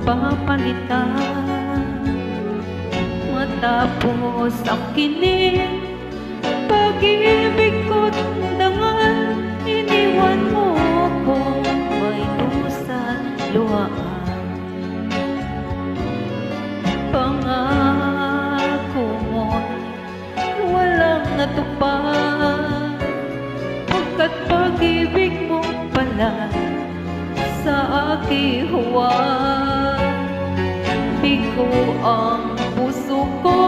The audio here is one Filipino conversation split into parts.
papalitan. Matapos ang kinig, pag-ibig ko't dangal, iniwan mo kong may dusang luhaan. Pangako mo'y walang natupad, pagkat pag-ibig mo pala sa aking huwag. Bigo ang puso ko,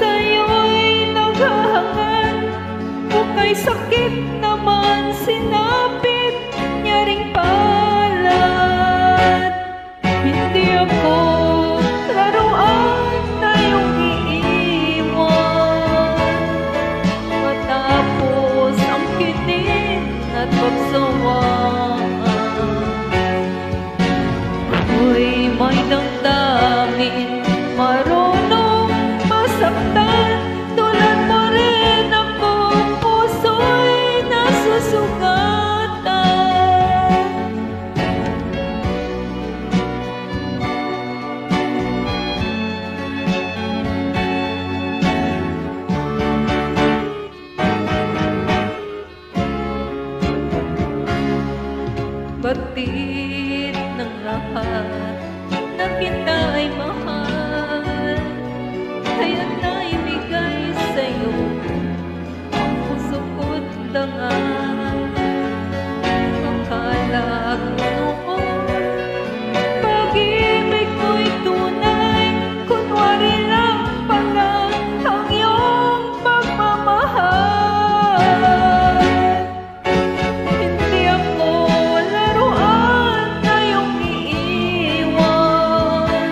sa'yo'y naghahangad. Kung kay sakit naman, sinapit niya ring palad. Hindi ako laruan na iyong iiwan. Matapos ang kinig at pagsawaan, ako'y may damdamin, marunong masaktan. Tulad mo rin ako, puso'y nasusugatan. Batid ng lahat na kita'y mahal, kaya't naibigay sa'yo ang puso ko't dangal. Akala ko noon pag-ibig mo'y tunay, kunwari lang pala ang iyong pagmamahal. Hindi ako laruan na iyong iiwan.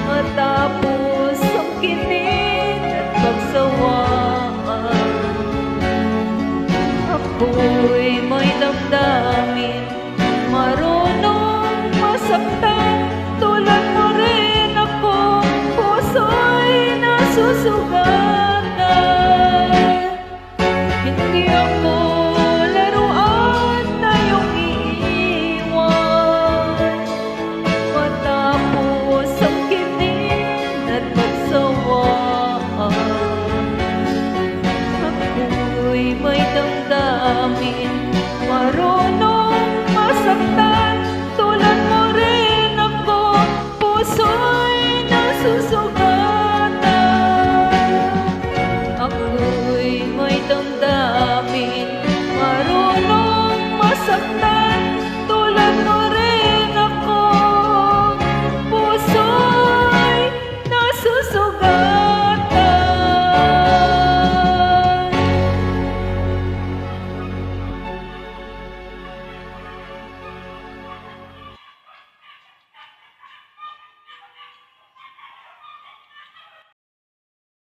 Matapos ang kinig at pagsawaan, ako'y may damdamin, marunong masaktan. Tulad mo rin ako, puso'y nasusugatan.